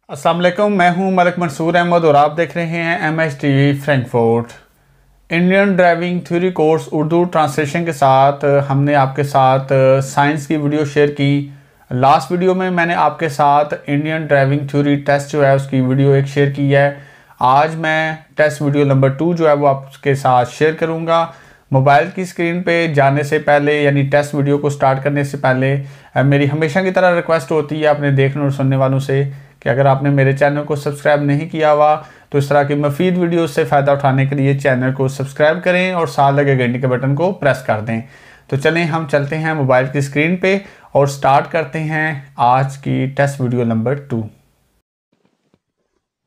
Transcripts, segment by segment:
अस्सलाम वालेकुम, मैं हूं मलिक मंसूर अहमद और आप देख रहे हैं MHTV Frankfurt. Indian driving theory course Urdu translation के साथ हमने आपके साथ साइंस की वीडियो शेयर की। लास्ट वीडियो में मैंने आपके साथ इंडियन ड्राइविंग थ्योरी टेस्ट जो है उसकी वीडियो एक शेयर की है। आज मैं टेस्ट वीडियो नंबर 2 जो है वो आपके साथ शेयर करूँगा। मोबाइल की स्क्रीन पे जाने से पहले यानी टेस्ट वीडियो को स्टार्ट करने से पहले मेरी हमेशा की तरह रिक्वेस्ट होती है अपने देखने और सुनने वालों से कि अगर आपने मेरे चैनल को सब्सक्राइब नहीं किया हुआ तो इस तरह की मफीद वीडियो से फ़ायदा उठाने के लिए चैनल को सब्सक्राइब करें और साथ लगे घंटे के बटन को प्रेस कर दें। तो चलें हम चलते हैं मोबाइल की स्क्रीन पे और स्टार्ट करते हैं आज की टेस्ट वीडियो नंबर 2।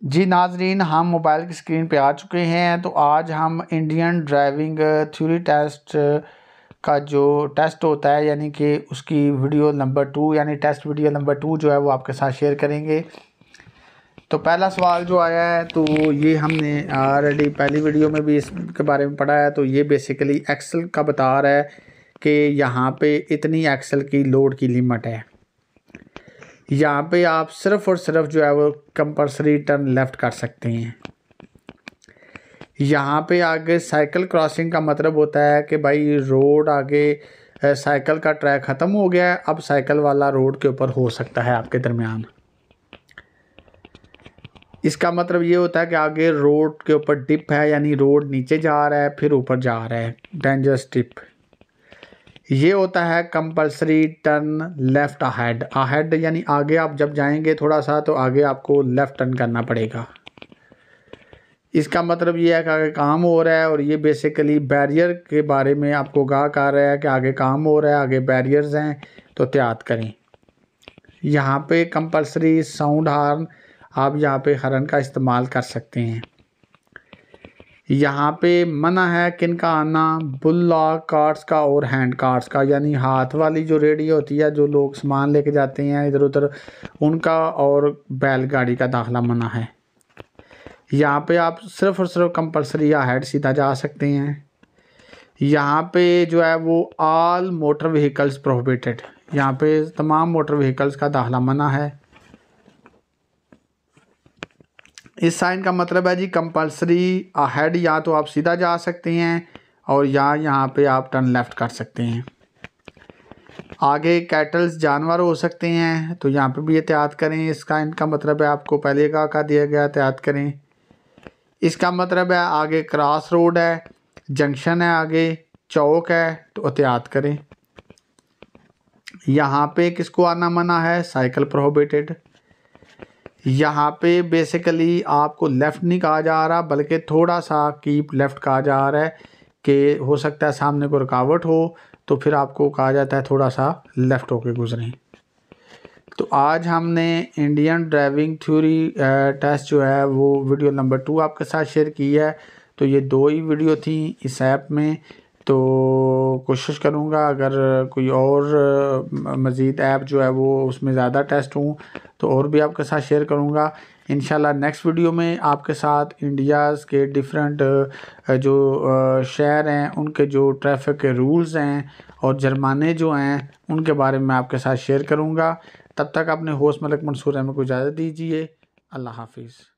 जी नाजरीन, हम मोबाइल की स्क्रीन पे आ चुके हैं। तो आज हम इंडियन ड्राइविंग थ्योरी टेस्ट का जो टेस्ट होता है यानी कि उसकी वीडियो नंबर 2 यानी टेस्ट वीडियो नंबर 2 जो है वो आपके साथ शेयर करेंगे। तो पहला सवाल जो आया है तो ये हमने ऑलरेडी पहली वीडियो में भी इसके बारे में पढ़ा है। तो ये बेसिकली एक्सल का बता रहा है कि यहाँ पे इतनी एक्सल की लोड की लिमिट है। यहाँ पे आप सिर्फ़ और सिर्फ जो है वो कंपल्सरी टर्न लेफ़्ट कर सकते हैं। यहाँ पे आगे साइकिल क्रॉसिंग का मतलब होता है कि भाई रोड आगे साइकिल का ट्रैक ख़त्म हो गया है, अब साइकिल वाला रोड के ऊपर हो सकता है आपके दरमियान। इसका मतलब ये होता है कि आगे रोड के ऊपर डिप है यानी रोड नीचे जा रहा है फिर ऊपर जा रहा है, डेंजरस डिप। ये होता है compulsory turn left ahead. Ahead यानी आगे आप जब जाएंगे थोड़ा सा तो आगे आपको लेफ़्ट टर्न करना पड़ेगा। इसका मतलब ये है कि आगे काम हो रहा है और ये बेसिकली बैरियर के बारे में आपको आगाह कर रहा है कि आगे काम हो रहा है, आगे बैरियर्स हैं तो एहतियात करें। यहाँ पे कंपल्सरी साउंड हार्न, आप यहाँ पे हॉर्न का इस्तेमाल कर सकते हैं। यहाँ पे मना है किन का आना, बुललॉक कार्ट्स का और हैंड कार्ट्स का, यानी हाथ वाली जो रेडी होती है जो लोग सामान लेके जाते हैं इधर उधर उनका, और बैलगाड़ी का दाखिला मना है। यहाँ पे आप सिर्फ़ और सिर्फ कंपल्सरी या हेड सीधा जा सकते हैं। यहाँ पे जो है वो ऑल मोटर व्हीकल्स प्रोहिबिटेड, यहाँ पे तमाम मोटर व्हीकल्स का दाखिला मना है। इस साइन का मतलब है जी कंपल्सरी अहेड, या तो आप सीधा जा सकते हैं और या यहाँ पे आप टर्न लेफ़्ट कर सकते हैं। आगे कैटल्स जानवर हो सकते हैं तो यहाँ पे भी एहतियात करें। इसका इनका मतलब है आपको पहले का दिया गया, एहतियात करें। इसका मतलब है आगे क्रॉस रोड है, जंक्शन है, आगे चौक है तो एहतियात करें। यहाँ पे किसको आना मना है, साइकिल प्रोहिबिटेड। यहाँ पे बेसिकली आपको लेफ़्ट नहीं कहा जा रहा बल्कि थोड़ा सा कीप लेफ़्ट कहा जा रहा है कि हो सकता है सामने को रुकावट हो तो फिर आपको कहा जाता है थोड़ा सा लेफ़्ट होके गुजरें। तो आज हमने इंडियन ड्राइविंग थ्योरी टेस्ट जो है वो वीडियो नंबर 2 आपके साथ शेयर की है। तो ये 2 ही वीडियो थी इस ऐप में। तो कोशिश करूँगा अगर कोई और मज़ीद ऐप जो है वो उसमें ज़्यादा टेस्ट हूँ तो और भी आपके साथ शेयर करूँगा। इंशाल्लाह नेक्स्ट वीडियो में आपके साथ इंडियाज़ के डिफरेंट जो शहर हैं उनके जो ट्रैफिक के रूल्स हैं और जुर्माने जो हैं उनके बारे में आपके साथ शेयर करूँगा। तब तक अपने होस्ट मलिक मंसूर अहमद को इजाज़त दीजिए। अल्लाह हाफिज़।